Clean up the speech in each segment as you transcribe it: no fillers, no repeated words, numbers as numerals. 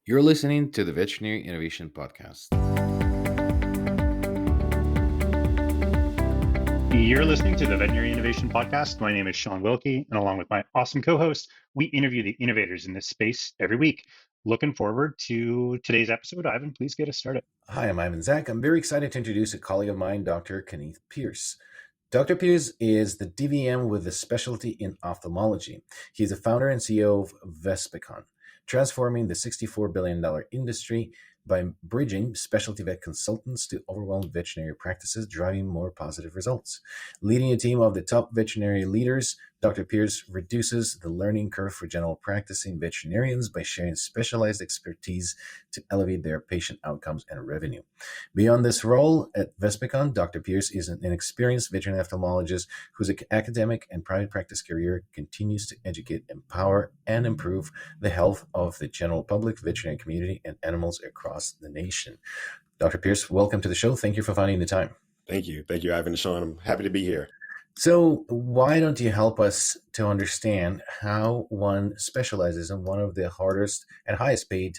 You're listening to the Veterinary Innovation Podcast. You're listening to the Veterinary Innovation Podcast. My name is Sean Wilkie, and along with my awesome co host, we interview the innovators in this space every week. Looking forward to today's episode. Ivan, please get us started. Hi, I'm Ivan Zach. I'm very excited to introduce a colleague of mine, Dr. Kenneth Pierce. Dr. Pierce is the DVM with a specialty in ophthalmology. He is the founder and CEO of VESPECON, transforming the $64 billion industry by bridging specialty vet consultants to overwhelmed veterinary practices, driving more positive results. Leading a team of the top veterinary leaders, Dr. Pierce reduces the learning curve for general practicing veterinarians by sharing specialized expertise to elevate their patient outcomes and revenue. Beyond this role at VESPECON, Dr. Pierce is an experienced veterinary ophthalmologist whose academic and private practice career continues to educate, empower, and improve the health of the general public, veterinary community, and animals across the nation. Dr. Pierce, welcome to the show. Thank you for finding the time. Thank you. Thank you, Ivan and Sean. I'm happy to be here. So why don't you help us to understand how one specializes in one of the hardest and highest paid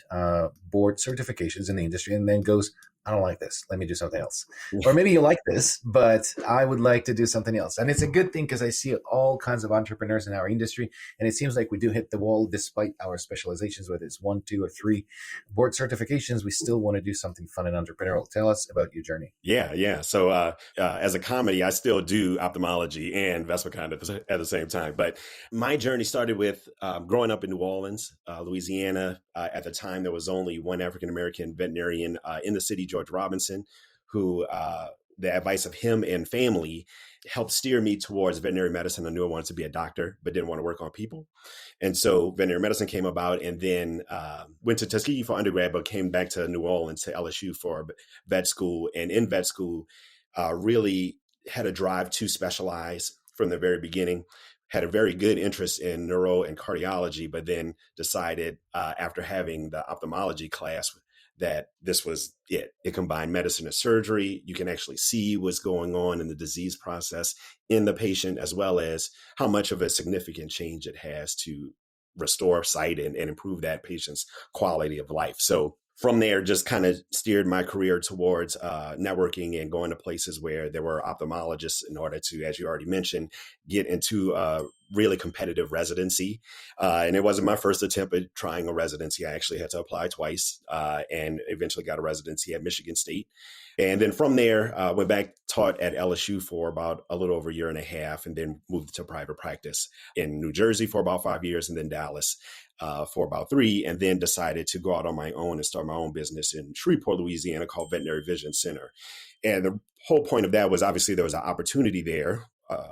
board certifications in the industry and then goes, I don't like this. Let me do something else. Or maybe you like this, but I would like to do something else. And it's a good thing because I see all kinds of entrepreneurs in our industry. And it seems like we do hit the wall despite our specializations, whether it's 1, 2, or 3 board certifications. We still want to do something fun and entrepreneurial. Tell us about your journey. Yeah. So as a comedy, I still do ophthalmology and VESPECON at the same time. But my journey started with growing up in New Orleans, Louisiana. At the time, there was only one African-American veterinarian in the city, George Robinson, who the advice of him and family helped steer me towards veterinary medicine. I knew I wanted to be a doctor, but didn't want to work on people. And so veterinary medicine came about, and then went to Tuskegee for undergrad, but came back to New Orleans to LSU for vet school. And in vet school, really had a drive to specialize from the very beginning. Had a very good interest in neuro and cardiology, but then decided after having the ophthalmology class that this was it. It combined medicine and surgery. You can actually see what's going on in the disease process in the patient, as well as how much of a significant change it has to restore sight and improve that patient's quality of life. So from there, just kind of steered my career towards networking and going to places where there were ophthalmologists in order to, as you already mentioned, get into a really competitive residency. And it wasn't my first attempt at trying a residency. I actually had to apply twice and eventually got a residency at Michigan State. And then from there, went back, taught at LSU for about a little over a year and a half, and then moved to private practice in New Jersey for about 5 years, and then Dallas for about 3, and then decided to go out on my own and start my own business in Shreveport, Louisiana, called Veterinary Vision Center. And the whole point of that was obviously there was an opportunity there.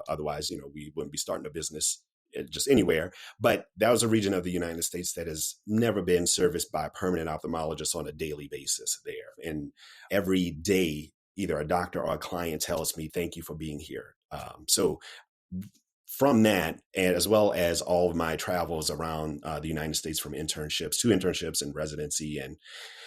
Otherwise, we wouldn't be starting a business just anywhere. But that was a region of the United States that has never been serviced by permanent ophthalmologists on a daily basis there. And every day, either a doctor or a client tells me, thank you for being here. So from that, and as well as all of my travels around the United States from internships and residency and,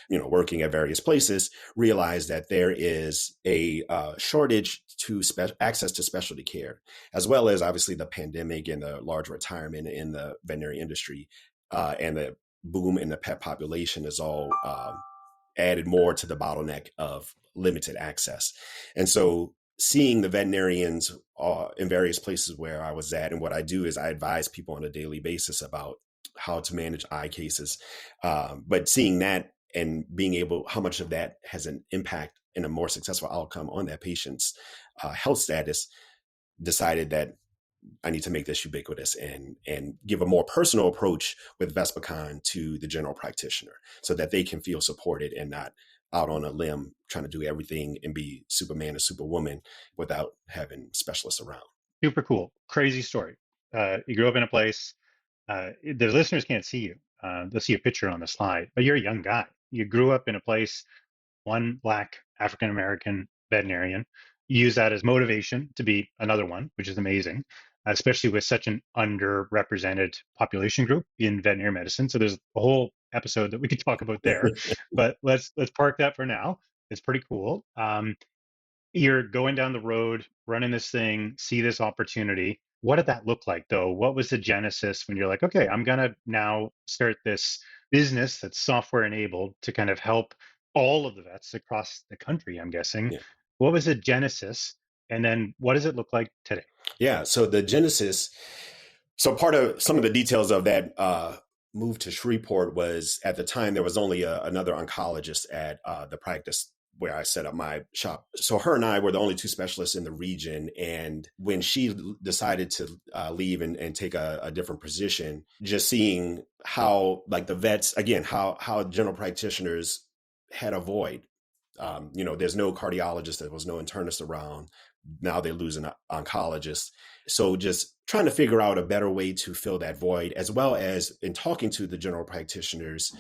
working at various places, realized that there is a shortage to access to specialty care, as well as obviously the pandemic and the large retirement in the veterinary industry and the boom in the pet population is all added more to the bottleneck of limited access. And so seeing the veterinarians in various places where I was at, and what I do is I advise people on a daily basis about how to manage eye cases. But seeing that and being able, how much of that has an impact in a more successful outcome on that patient's health status, decided that I need to make this ubiquitous and give a more personal approach with VESPECON to the general practitioner so that they can feel supported and not out on a limb trying to do everything and be Superman or Superwoman without having specialists around. Super cool. Crazy story. You grew up in a place, the listeners can't see you. They'll see a picture on the slide, but you're a young guy. You grew up in a place, one Black African-American veterinarian. You use that as motivation to be another one, which is amazing, especially with such an underrepresented population group in veterinary medicine. So there's a whole episode that we could talk about there, but let's park that for now. It's pretty cool. You're going down the road, running this thing, see this opportunity. What did that look like, though? What was the genesis when you're like, okay, I'm going to now start this business that's software enabled to kind of help all of the vets across the country, I'm guessing. Yeah. What was the genesis? And then what does it look like today? Yeah. So the genesis, so part of some of the details of that move to Shreveport was at the time there was only another oncologist at the practice where I set up my shop. So her and I were the only two specialists in the region. And when she decided to leave and take a different position, just seeing how like the vets, again, how general practitioners had a void. There's no cardiologist, there was no internist around. Now they're losing oncologists. So just trying to figure out a better way to fill that void, as well as in talking to the general practitioners,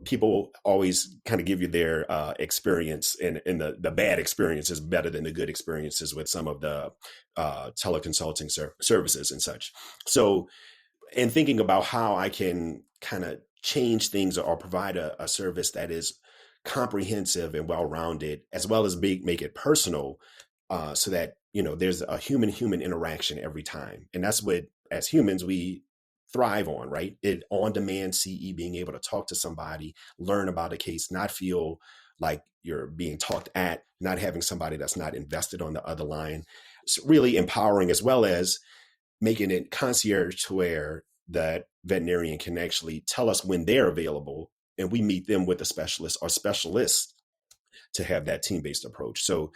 people always kind of give you their experience, and the bad experience is better than the good experiences with some of the teleconsulting services and such. So in thinking about how I can kind of change things or provide a service that is comprehensive and well-rounded, as well as make it personal, so that there's a human interaction every time. And that's what, as humans, we thrive on, right? On-demand CE, being able to talk to somebody, learn about a case, not feel like you're being talked at, not having somebody that's not invested on the other line. It's really empowering, as well as making it concierge to where that veterinarian can actually tell us when they're available, and we meet them with a specialist or specialists to have that team-based approach. So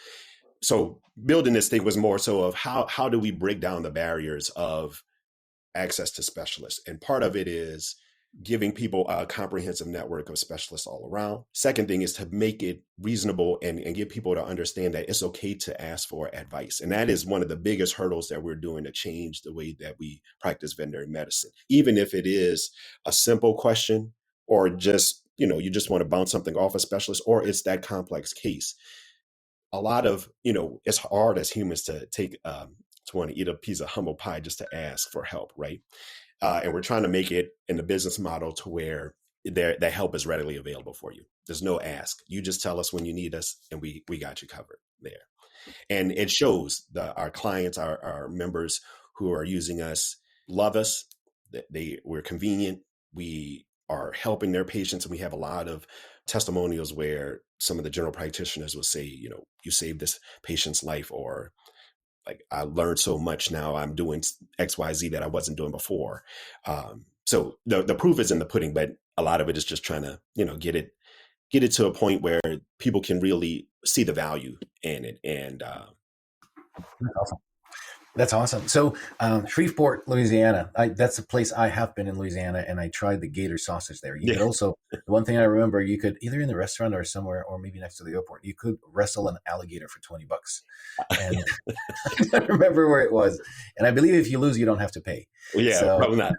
building this thing was more so of how do we break down the barriers of access to specialists? And part of it is giving people a comprehensive network of specialists all around. Second thing is to make it reasonable and get people to understand that it's okay to ask for advice. And that is one of the biggest hurdles that we're doing to change the way that we practice veterinary medicine. Even if it is a simple question, or just, you just want to bounce something off a specialist, or it's that complex case. A lot of, it's hard as humans to want to eat a piece of humble pie just to ask for help, right? And we're trying to make it in the business model to where that help is readily available for you. There's no ask. You just tell us when you need us, and we got you covered there. And it shows our clients, our members who are using us love us. We're convenient. We are helping their patients. And we have a lot of testimonials where some of the general practitioners will say, you saved this patient's life, or like, I learned so much now, I'm doing XYZ that I wasn't doing before. So the proof is in the pudding, but a lot of it is just trying to, get it to a point where people can really see the value in it. And That's awesome. That's awesome. So Shreveport, Louisiana, that's a place I have been in Louisiana, and I tried the gator sausage there. You could also, the one thing I remember, you could either in the restaurant or somewhere, or maybe next to the airport, you could wrestle an alligator for $20. And I don't remember where it was. And I believe if you lose, you don't have to pay. Yeah, so, probably not.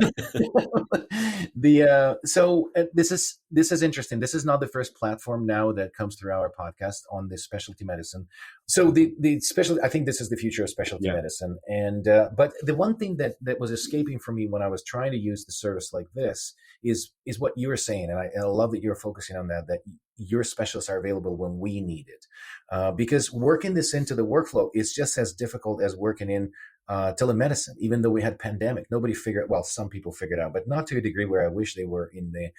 This is interesting. This is not the first platform now that comes through our podcast on this specialty medicine. So the specialty, I think this is the future of specialty medicine. And but the one thing that was escaping from me when I was trying to use the service like this is what you were saying, and I love that you're focusing on that your specialists are available when we need it, because working this into the workflow is just as difficult as working in telemedicine. Even though we had pandemic, nobody figured. Well, some people figured out, but not to a degree where I wish they were in the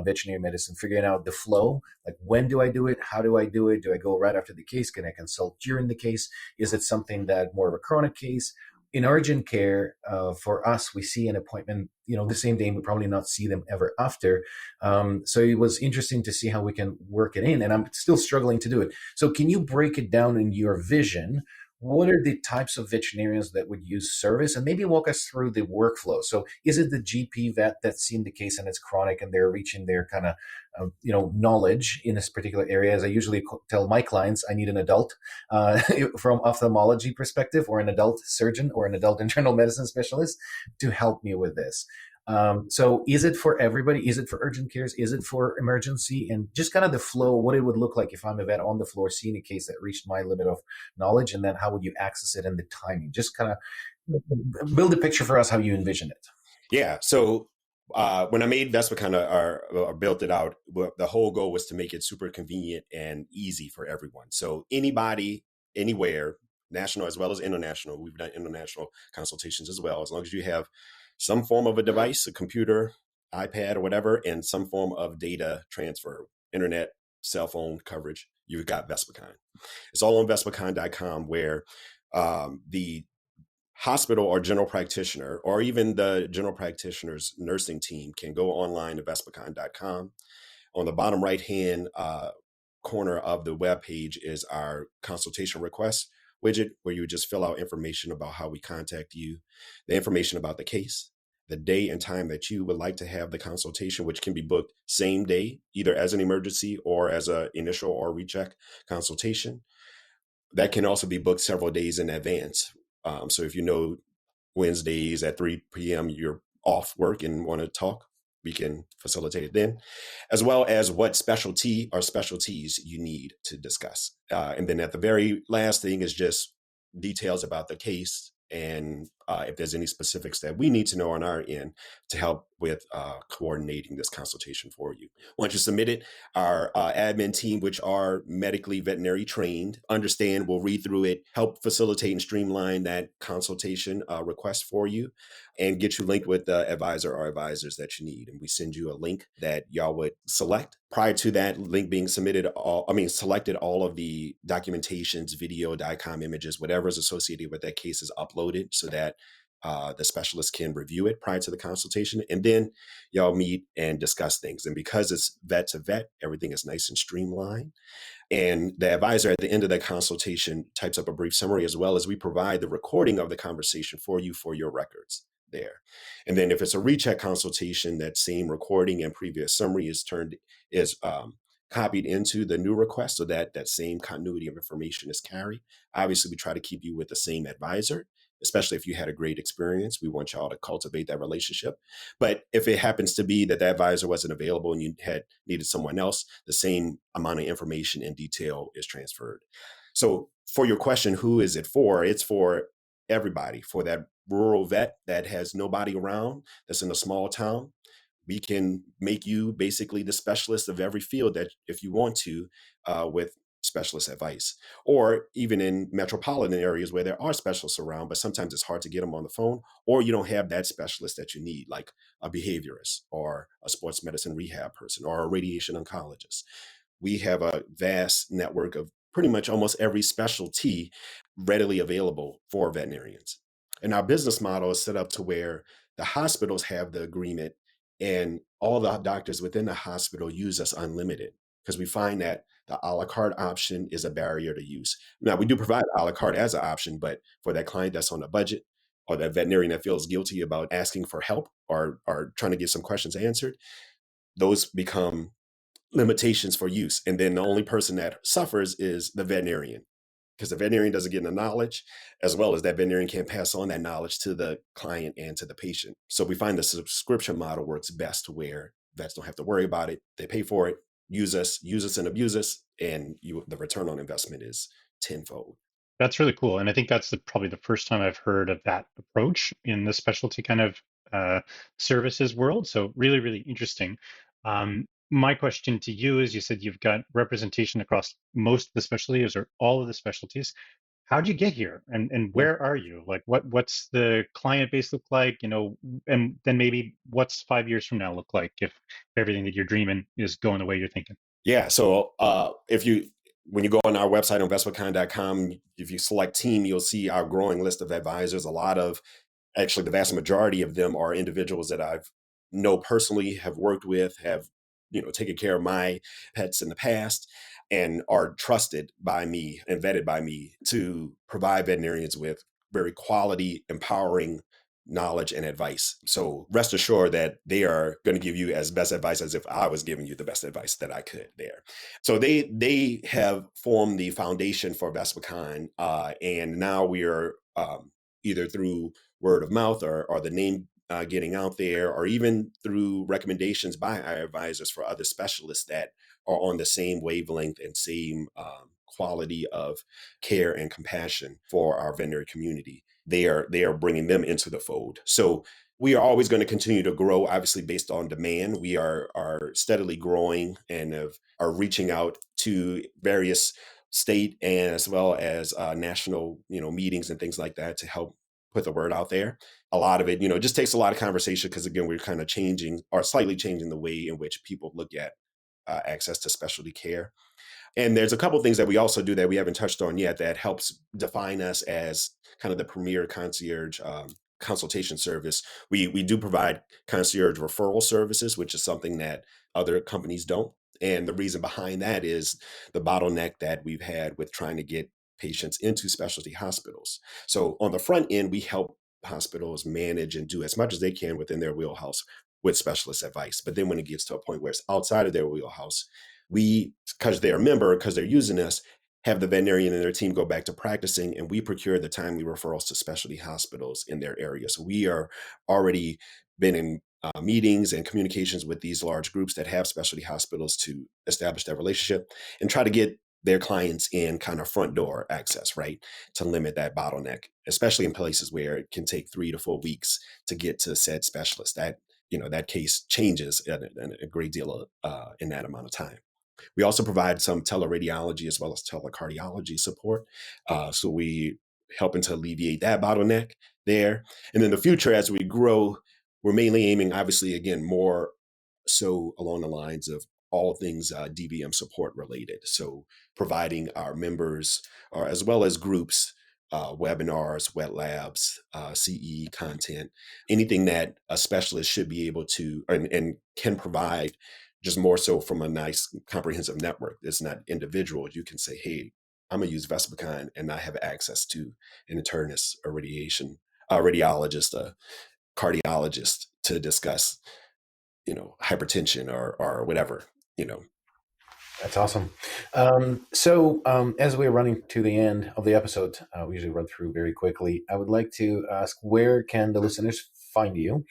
veterinary medicine, figuring out the flow. Like, when do I do it? How do I do it? Do I go right after the case? Can I consult during the case? Is it something that more of a chronic case? In urgent care, for us, we see an appointment, the same day, and we probably not see them ever after. So it was interesting to see how we can work it in, and I'm still struggling to do it. So can you break it down in your vision? What are the types of veterinarians that would use service, and maybe walk us through the workflow? So is it the GP vet that's seen the case and it's chronic and they're reaching their kind of, knowledge in this particular area? As I usually tell my clients, I need an adult from ophthalmology perspective, or an adult surgeon, or an adult internal medicine specialist to help me with this. So is it for everybody? Is it for urgent cares? Is it for emergency? And just kind of the flow, what it would look like if I'm a vet on the floor seeing a case that reached my limit of knowledge, and then how would you access it and the timing? Just kind of build a picture for us how you envision it. Yeah. So when I made VESPECON or built it out, the whole goal was to make it super convenient and easy for everyone. So anybody, anywhere, national as well as international, we've done international consultations as well, as long as you have some form of a device, a computer, iPad or whatever, and some form of data transfer, internet, cell phone coverage, you've got VESPECON. It's all on VESPECON.com, where the hospital or general practitioner, or even the general practitioner's nursing team, can go online to VESPECON.com. On the bottom right-hand corner of the web page is our consultation request widget, where you just fill out information about how we contact you, the information about the case, the day and time that you would like to have the consultation, which can be booked same day, either as an emergency or as an initial or recheck consultation. That can also be booked several days in advance. So if you know Wednesdays at 3 p.m. you're off work and want to talk, we can facilitate it then, as well as what specialty or specialties you need to discuss. And then at the very last thing is just details about the case, and if there's any specifics that we need to know on our end to help with coordinating this consultation for you. Once you submit it, our admin team, which are medically veterinary trained, understand, will read through it, help facilitate and streamline that consultation request for you, and get you linked with the advisor or advisors that you need. And we send you a link that y'all would select. Prior to that link being selected all of the documentations, video, DICOM images, whatever is associated with that case is uploaded so that the specialist can review it prior to the consultation. And then y'all meet and discuss things. And because it's vet to vet, everything is nice and streamlined. And the advisor at the end of that consultation types up a brief summary, as well as we provide the recording of the conversation for you for your records there. And then if it's a recheck consultation, that same recording and previous summary is copied into the new request, so that that same continuity of information is carried. Obviously, we try to keep you with the same advisor, especially if you had a great experience. We want y'all to cultivate that relationship. But if it happens to be that the advisor wasn't available and you had needed someone else, the same amount of information and detail is transferred. So for your question, who is it for? It's for everybody, for that rural vet that has nobody around, that's in a small town. We can make you basically the specialist of every field that, if you want to, with specialist advice. Or even in metropolitan areas where there are specialists around, but sometimes it's hard to get them on the phone, or you don't have that specialist that you need, like a behaviorist or a sports medicine rehab person or a radiation oncologist. We have a vast network of pretty much almost every specialty readily available for veterinarians. And our business model is set up to where the hospitals have the agreement, and all the doctors within the hospital use us unlimited, because we find that the a la carte option is a barrier to use. Now, we do provide a la carte as an option, but for that client that's on a budget, or that veterinarian that feels guilty about asking for help or trying to get some questions answered, those become limitations for use. And then the only person that suffers is the veterinarian, because the veterinarian doesn't get the knowledge, as well as that veterinarian can't pass on that knowledge to the client and to the patient. So we find the subscription model works best, where vets don't have to worry about it. They pay for it, use us and abuse us, and the return on investment is tenfold. That's really cool. And I think that's probably the first time I've heard of that approach in the specialty kind of services world. So really, really interesting. My question to you is, you said you've got representation across most of the specialties or all of the specialties. How'd you get here, and Yeah. where are you? Like, what's the client base look like? And then maybe what's 5 years from now look like if everything that you're dreaming is going the way you're thinking? Yeah. So when you go on our website on VESPECON.com, if you select team, you'll see our growing list of advisors. Actually, the vast majority of them are individuals that I've know personally, have worked with, have taken care of my pets in the past, and are trusted by me and vetted by me to provide veterinarians with very quality, empowering knowledge and advice. So rest assured that they are going to give you as best advice as if I was giving you the best advice that I could there. So they have formed the foundation for VESPECON, and now we are either through word of mouth or the name getting out there, or even through recommendations by our advisors for other specialists that are on the same wavelength and same quality of care and compassion for our veterinary community. They are bringing them into the fold. So we are always going to continue to grow, obviously based on demand. We are steadily growing and are reaching out to various state and as well as national meetings and things like that to help put the word out there. A lot of it, it just takes a lot of conversation because, again, we're kind of changing or slightly changing the way in which people look at access to specialty care. And there's a couple of things that we also do that we haven't touched on yet that helps define us as kind of the premier concierge consultation service. We do provide concierge referral services, which is something that other companies don't. And the reason behind that is the bottleneck that we've had with trying to get patients into specialty hospitals. So on the front end, we help hospitals manage and do as much as they can within their wheelhouse with specialist advice. But then when it gets to a point where it's outside of their wheelhouse, we, because they're a member, because they're using us, have the veterinarian and their team go back to practicing, and we procure the timely referrals to specialty hospitals in their area. So we are already been in meetings and communications with these large groups that have specialty hospitals to establish that relationship and try to get their clients in kind of front door access, right? To limit that bottleneck, especially in places where it can take 3 to 4 weeks to get to said specialist. That case changes a great deal in that amount of time. We also provide some teleradiology as well as telecardiology support. So we helping to alleviate that bottleneck there. And in the future, as we grow, we're mainly aiming, obviously, again, more so along the lines of all things DVM support related. So providing our members, or as well as groups, webinars, wet labs, CE content, anything that a specialist should be able to and can provide, just more so from a nice comprehensive network. It's not individual. You can say, hey, I'm gonna use VESPECON and I have access to an internist, a radiologist, a cardiologist to discuss, hypertension or whatever, That's awesome. As we're running to the end of the episode, we usually run through very quickly. I would like to ask, where can the listeners find you?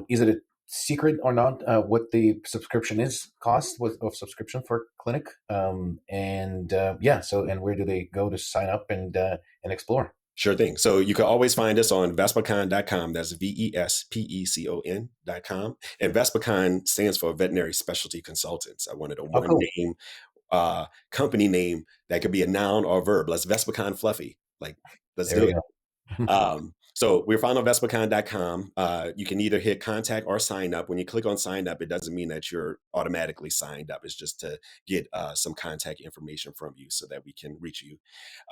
Is it a secret or not what the subscription cost of subscription for clinic? And where do they go to sign up and explore? Sure thing. So you can always find us on VESPECON.com. That's VESPECON.com. And VESPECON stands for Veterinary Specialty Consultants. I wanted a one cool. name, company name that could be a noun or a verb. Let's VESPECON fluffy. Let's do it. So we're found on VESPECON.com. You can either hit contact or sign up. When you click on sign up, it doesn't mean that you're automatically signed up. It's just to get some contact information from you so that we can reach you.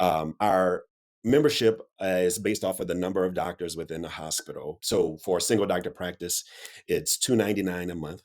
Our membership is based off of the number of doctors within the hospital. So for a single doctor practice, it's $299 a month.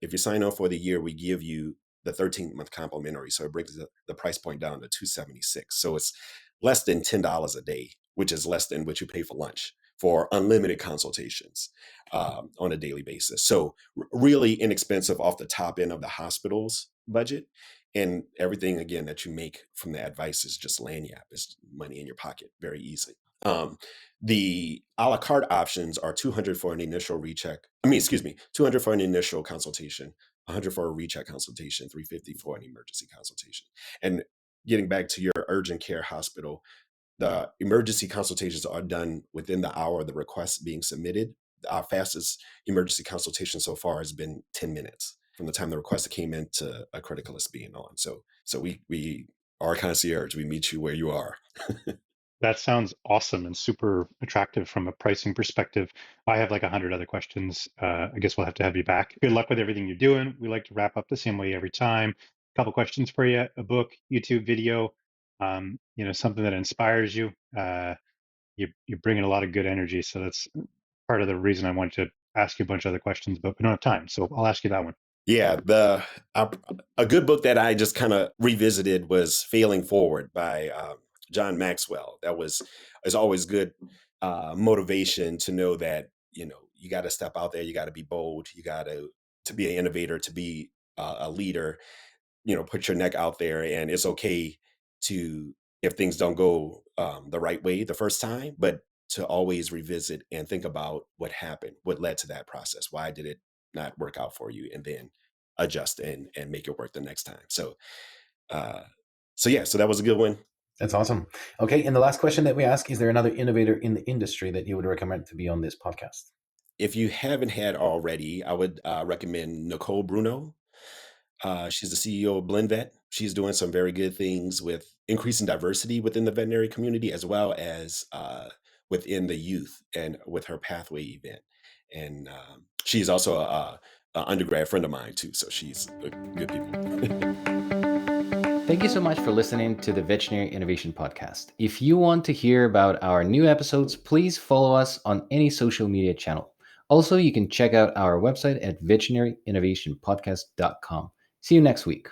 If you sign on for the year, we give you the 13th month complimentary. So it brings the price point down to $276. So it's less than $10 a day, which is less than what you pay for lunch for unlimited consultations on a daily basis. So really inexpensive off the top end of the hospital's budget. And everything, again, that you make from the advice is just lagniappe. It's money in your pocket, very easy. The a la carte options are $200 for an initial recheck. $200 for an initial consultation, $100 for a recheck consultation, $350 for an emergency consultation. And getting back to your urgent care hospital, the emergency consultations are done within the hour of the request being submitted. Our fastest emergency consultation so far has been 10 minutes from the time the request came in to a critical list being on. So we are concierge. We meet you where you are. That sounds awesome and super attractive from a pricing perspective. I have like 100 other questions. I guess we'll have to have you back. Good luck with everything you're doing. We like to wrap up the same way every time. A couple questions for you: a book, YouTube video, something that inspires you. You're bringing a lot of good energy, so that's part of the reason I wanted to ask you a bunch of other questions, but we don't have time, so I'll ask you that one. Yeah, a good book that I just kind of revisited was "Failing Forward" by John Maxwell. Is always good motivation to know that you got to step out there, you got to be bold, you got to be an innovator, to be a leader. Put your neck out there, and it's okay to, if things don't go the right way the first time, but to always revisit and think about what happened, what led to that process, why did it not work out for you, and then adjust and make it work the next time. So that was a good one. That's awesome. Okay, and the last question that we ask: is there another innovator in the industry that you would recommend to be on this podcast? If you haven't had already, I would recommend Nicole Bruno. She's the CEO of BlendVet. She's doing some very good things with increasing diversity within the veterinary community, as well as within the youth and with her pathway event. And she's also a undergrad friend of mine too, so she's good people. Thank you so much for listening to the Veterinary Innovation Podcast. If you want to hear about our new episodes, please follow us on any social media channel. Also, you can check out our website at veterinaryinnovationpodcast.com. See you next week.